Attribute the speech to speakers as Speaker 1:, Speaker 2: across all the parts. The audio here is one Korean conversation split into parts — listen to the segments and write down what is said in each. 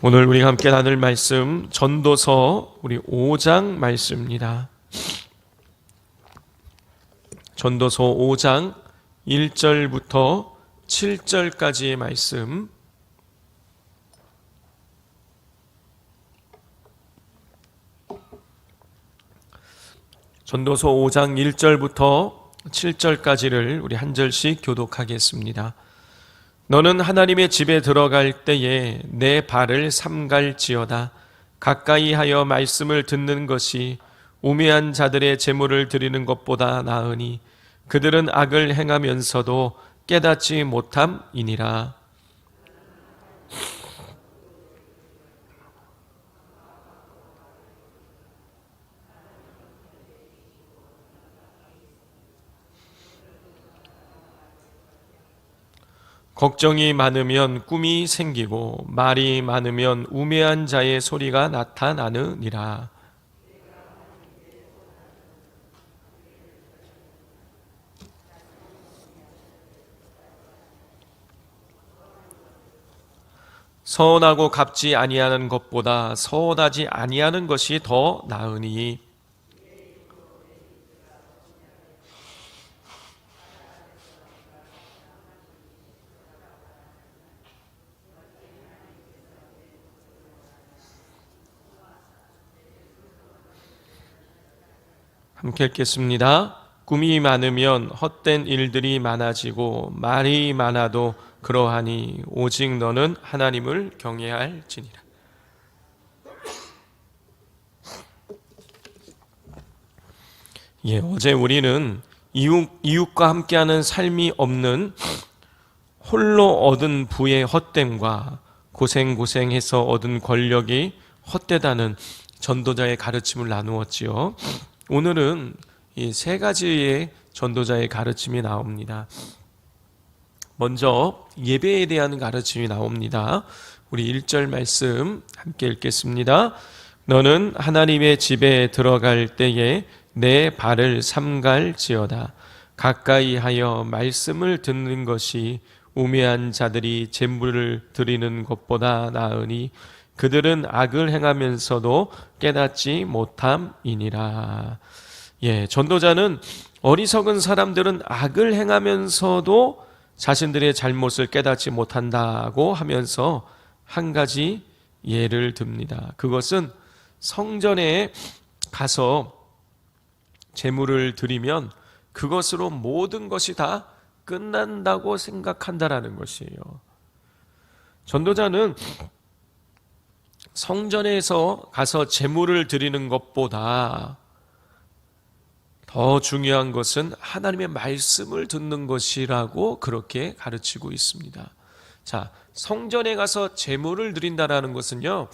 Speaker 1: 오늘 우리가 함께 나눌 말씀 전도서 우리 5장 말씀입니다. 전도서 5장 1절부터 7절까지의 말씀. 전도서 5장 1절부터 7절까지를 우리 한 절씩 교독하겠습니다. 너는 하나님의 집에 들어갈 때에 내 발을 삼갈지어다. 가까이 하여 말씀을 듣는 것이 우매한 자들의 제물을 드리는 것보다 나으니 그들은 악을 행하면서도 깨닫지 못함이니라. 걱정이 많으면 꿈이 생기고 말이 많으면 우매한 자의 소리가 나타나느니라. 서운하고 갚지 아니하는 것보다 서운하지 아니하는 것이 더 나으니 함께 읽겠습니다. 꿈이 많으면 헛된 일들이 많아지고 말이 많아도 그러하니 오직 너는 하나님을 경외할지니라. 어제 우리는 이웃과 함께하는 삶이 없는 홀로 얻은 부의 헛됨과 고생해서 얻은 권력이 헛되다는 전도자의 가르침을 나누었지요. 오늘은 이 세 가지의 전도자의 가르침이 나옵니다. 먼저 예배에 대한 가르침이 나옵니다. 우리 1절 말씀 함께 읽겠습니다. 너는 하나님의 집에 들어갈 때에 내 발을 삼갈지어다. 가까이 하여 말씀을 듣는 것이 우매한 자들이 제물을 드리는 것보다 나으니 그들은 악을 행하면서도 깨닫지 못함이니라. 전도자는 어리석은 사람들은 악을 행하면서도 자신들의 잘못을 깨닫지 못한다고 하면서 한 가지 예를 듭니다. 그것은 성전에 가서 제물을 드리면 그것으로 모든 것이 다 끝난다고 생각한다라는 것이에요. 전도자는 성전에서 가서 제물을 드리는 것보다 더 중요한 것은 하나님의 말씀을 듣는 것이라고 그렇게 가르치고 있습니다. 자, 성전에 가서 제물을 드린다라는 것은요,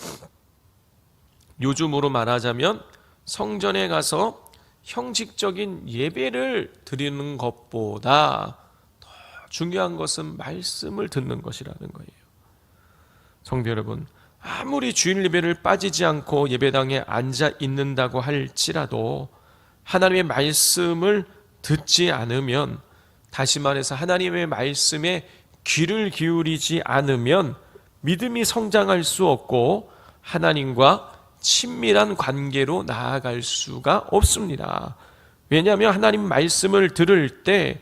Speaker 1: 요즘으로 말하자면 성전에 가서 형식적인 예배를 드리는 것보다 더 중요한 것은 말씀을 듣는 것이라는 거예요. 성도 여러분, 아무리 주일 예배를 빠지지 않고 예배당에 앉아 있는다고 할지라도 하나님의 말씀을 듣지 않으면, 다시 말해서 하나님의 말씀에 귀를 기울이지 않으면 믿음이 성장할 수 없고 하나님과 친밀한 관계로 나아갈 수가 없습니다. 왜냐하면 하나님 말씀을 들을 때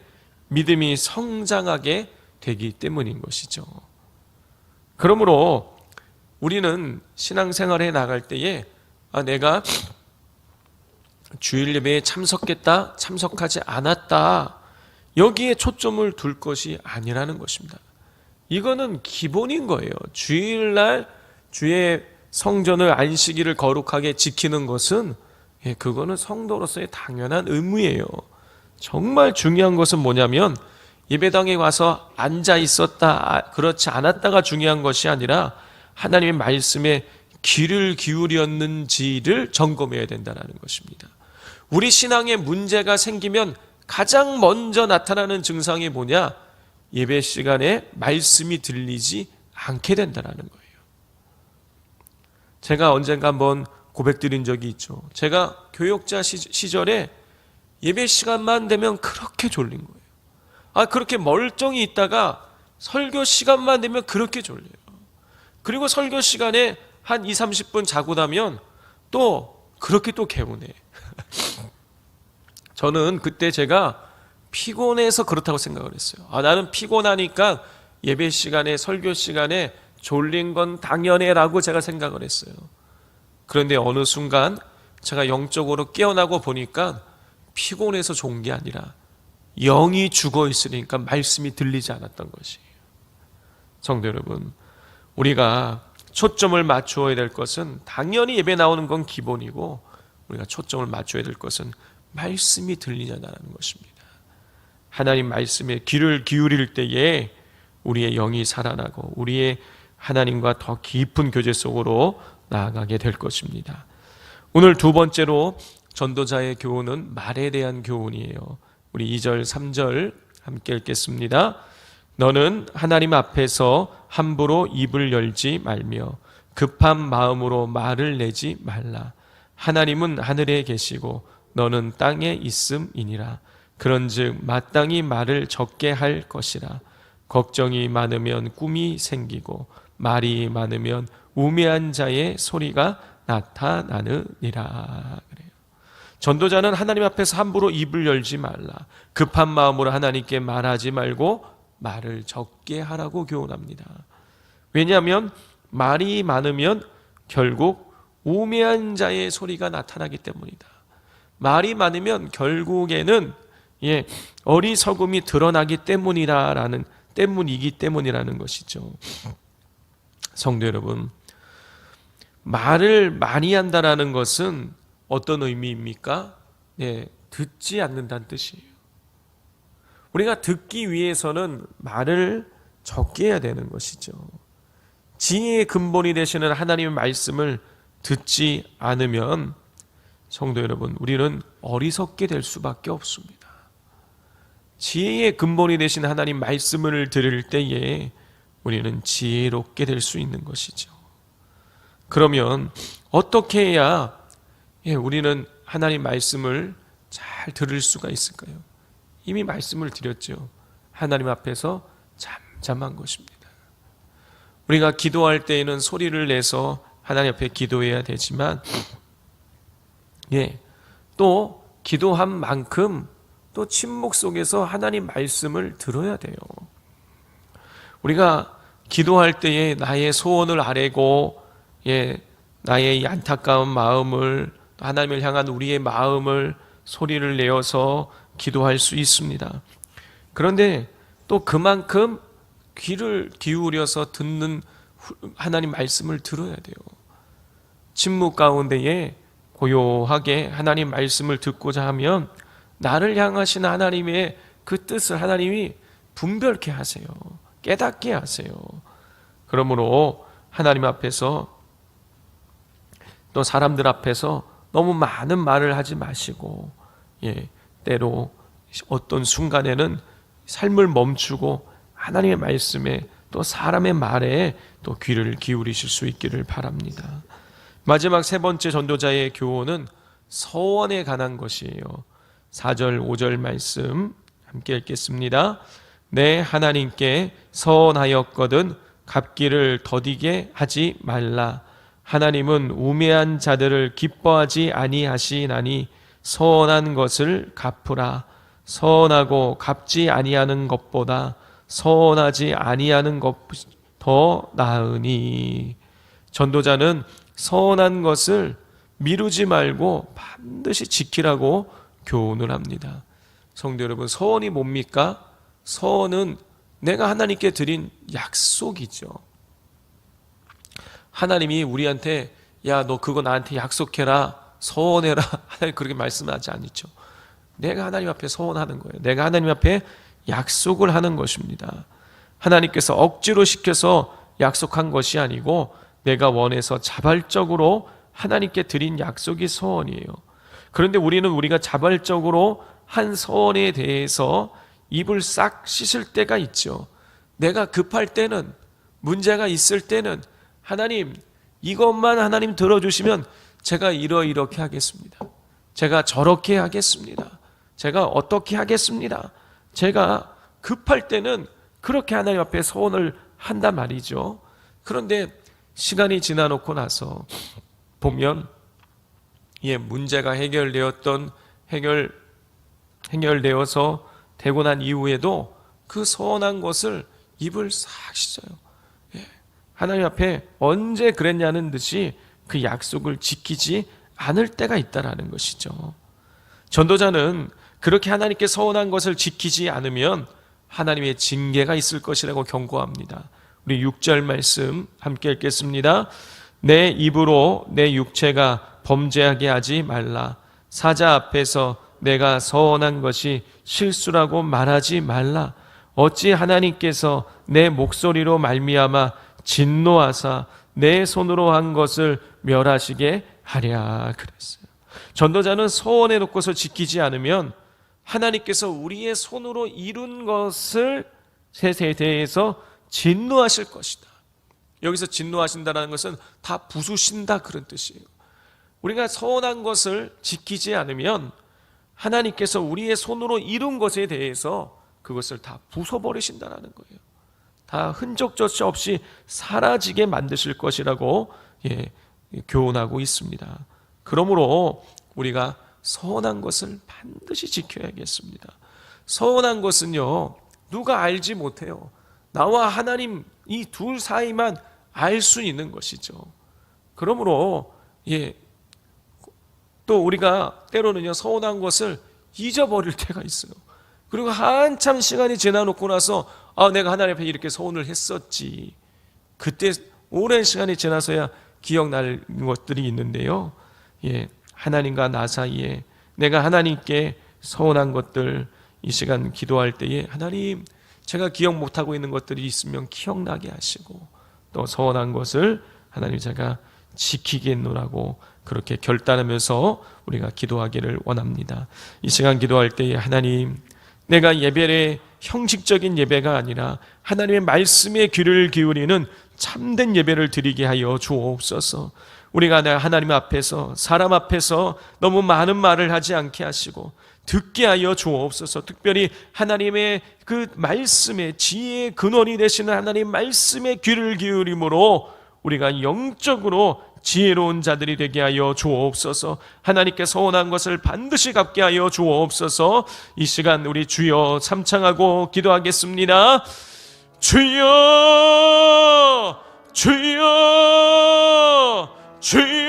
Speaker 1: 믿음이 성장하게 되기 때문인 것이죠. 그러므로 우리는 신앙생활에 나갈 때에 내가 주일 예배에 참석했다, 참석하지 않았다, 여기에 초점을 둘 것이 아니라는 것입니다. 이거는 기본인 거예요. 주일날 주의 성전을 안식일을 거룩하게 지키는 것은 그거는 성도로서의 당연한 의무예요. 정말 중요한 것은 뭐냐면 예배당에 와서 앉아 있었다, 그렇지 않았다가 중요한 것이 아니라 하나님의 말씀에 귀를 기울였는지를 점검해야 된다는 것입니다. 우리 신앙에 문제가 생기면 가장 먼저 나타나는 증상이 뭐냐? 예배 시간에 말씀이 들리지 않게 된다는 거예요. 제가 언젠가 한번 고백드린 적이 있죠. 제가 교역자 시절에 예배 시간만 되면 그렇게 졸린 거예요. 그렇게 멀쩡히 있다가 설교 시간만 되면 그렇게 졸려요. 그리고 설교 시간에 한 2, 30분 자고 나면 또 그렇게 또 개운해. 저는 그때 제가 피곤해서 그렇다고 생각을 했어요. 나는 피곤하니까 예배 시간에, 설교 시간에 졸린 건 당연해라고 제가 생각을 했어요. 그런데 어느 순간 제가 영적으로 깨어나고 보니까 피곤해서 좋은 게 아니라 영이 죽어 있으니까 말씀이 들리지 않았던 것이에요. 성도 여러분, 우리가 초점을 맞추어야 될 것은 당연히 예배 나오는 건 기본이고, 우리가 초점을 맞춰야 될 것은 말씀이 들리냐는 것입니다. 하나님 말씀에 귀를 기울일 때에 우리의 영이 살아나고 우리의 하나님과 더 깊은 교제 속으로 나아가게 될 것입니다. 오늘 두 번째로 전도자의 교훈은 말에 대한 교훈이에요. 우리 2절, 3절 함께 읽겠습니다. 너는 하나님 앞에서 함부로 입을 열지 말며 급한 마음으로 말을 내지 말라. 하나님은 하늘에 계시고 너는 땅에 있음이니라. 그런즉 마땅히 말을 적게 할 것이라. 걱정이 많으면 꿈이 생기고 말이 많으면 우매한 자의 소리가 나타나느니라. 그래요. 전도자는 하나님 앞에서 함부로 입을 열지 말라. 급한 마음으로 하나님께 말하지 말고 말을 적게 하라고 교훈합니다. 왜냐하면 말이 많으면 결국 우매한 자의 소리가 나타나기 때문이다. 말이 많으면 결국에는 어리석음이 드러나기 때문이기 때문이라는 것이죠. 성도 여러분, 말을 많이 한다라는 것은 어떤 의미입니까? 듣지 않는다는 뜻이에요. 우리가 듣기 위해서는 말을 적게 해야 되는 것이죠. 지혜의 근본이 되시는 하나님의 말씀을 듣지 않으면 성도 여러분, 우리는 어리석게 될 수밖에 없습니다. 지혜의 근본이 되신 하나님 말씀을 들을 때에 우리는 지혜롭게 될 수 있는 것이죠. 그러면 어떻게 해야 우리는 하나님 말씀을 잘 들을 수가 있을까요? 이미 말씀을 드렸죠. 하나님 앞에서 잠잠한 것입니다. 우리가 기도할 때에는 소리를 내서 하나님 앞에 기도해야 되지만 또 기도한 만큼 또 침묵 속에서 하나님 말씀을 들어야 돼요. 우리가 기도할 때에 나의 소원을 아뢰고 나의 이 안타까운 마음을, 하나님을 향한 우리의 마음을 소리를 내어서 기도할 수 있습니다. 그런데 또 그만큼 귀를 기울여서 듣는 하나님 말씀을 들어야 돼요. 침묵 가운데에 고요하게 하나님 말씀을 듣고자 하면 나를 향하신 하나님의 그 뜻을 하나님이 분별케 하세요. 깨닫게 하세요. 그러므로 하나님 앞에서 또 사람들 앞에서 너무 많은 말을 하지 마시고 때로 어떤 순간에는 삶을 멈추고 하나님의 말씀에 또 사람의 말에 또 귀를 기울이실 수 있기를 바랍니다. 마지막 세 번째 전도자의 교훈은 서원에 관한 것이에요. 4절, 5절 말씀 함께 읽겠습니다. 내 하나님께 서원하였거든 갚기를 더디게 하지 말라. 하나님은 우매한 자들을 기뻐하지 아니하시나니 서원한 것을 갚으라. 서원하고 갚지 아니하는 것보다 서원하지 아니하는 것이 더 나으니. 전도자는 서원한 것을 미루지 말고 반드시 지키라고 교훈을 합니다. 성도 여러분, 서원이 뭡니까? 서원은 내가 하나님께 드린 약속이죠. 하나님이 우리한테 너 그거 나한테 약속해라, 서원해라, 하나님 그렇게 말씀하지 않죠. 내가 하나님 앞에 서원하는 거예요. 내가 하나님 앞에 약속을 하는 것입니다. 하나님께서 억지로 시켜서 약속한 것이 아니고 내가 원해서 자발적으로 하나님께 드린 약속이 서원이에요. 그런데 우리가 자발적으로 한 서원에 대해서 입을 싹 씻을 때가 있죠. 내가 급할 때는, 문제가 있을 때는 하나님, 이것만 하나님 들어주시면 제가 이렇게 하겠습니다. 제가 저렇게 하겠습니다. 제가 어떻게 하겠습니다. 제가 급할 때는 그렇게 하나님 앞에 서원을 한단 말이죠. 그런데 시간이 지나놓고 나서 보면 문제가 해결되어서 되고 난 이후에도 그 서운한 것을 입을 싹 씻어요. 하나님 앞에 언제 그랬냐는 듯이 그 약속을 지키지 않을 때가 있다라는 것이죠. 전도자는 그렇게 하나님께 서운한 것을 지키지 않으면 하나님의 징계가 있을 것이라고 경고합니다. 우리 6절 말씀 함께 읽겠습니다. 내 입으로 내 육체가 범죄하게 하지 말라. 사자 앞에서 내가 서운한 것이 실수라고 말하지 말라. 어찌 하나님께서 내 목소리로 말미암아 진노하사 내 손으로 한 것을 멸하시게 하랴 그랬어요. 전도자는 서원해 놓고서 지키지 않으면 하나님께서 우리의 손으로 이룬 것을 셋에 대해서 진노하실 것이다. 여기서 진노하신다는 것은 다 부수신다 그런 뜻이에요. 우리가 서운한 것을 지키지 않으면 하나님께서 우리의 손으로 이룬 것에 대해서 그것을 다 부숴버리신다는 거예요. 다 흔적조차 없이 사라지게 만드실 것이라고 교훈하고 있습니다. 그러므로 우리가 서운한 것을 반드시 지켜야겠습니다. 서운한 것은요, 누가 알지 못해요. 나와 하나님 이 둘 사이만 알 수 있는 것이죠. 그러므로 또 우리가 때로는요, 서운한 것을 잊어버릴 때가 있어요. 그리고 한참 시간이 지나놓고 나서 내가 하나님 앞에 이렇게 서운을 했었지. 그때 오랜 시간이 지나서야 기억날 것들이 있는데요. 하나님과 나 사이에 내가 하나님께 서운한 것들, 이 시간 기도할 때에 하나님, 제가 기억 못하고 있는 것들이 있으면 기억나게 하시고, 또 서운한 것을 하나님 제가 지키겠노라고 그렇게 결단하면서 우리가 기도하기를 원합니다. 이 시간 기도할 때에 하나님, 내가 예배의 형식적인 예배가 아니라 하나님의 말씀에 귀를 기울이는 참된 예배를 드리게 하여 주옵소서. 우리가 하나님 앞에서, 사람 앞에서 너무 많은 말을 하지 않게 하시고 듣게 하여 주옵소서. 특별히 하나님의 그 말씀의 지혜의 근원이 되시는 하나님 말씀에 귀를 기울임으로 우리가 영적으로 지혜로운 자들이 되게 하여 주옵소서. 하나님께 서운한 것을 반드시 갚게 하여 주옵소서. 이 시간 우리 주여 삼창하고 기도하겠습니다. 주여, 주여, 주여.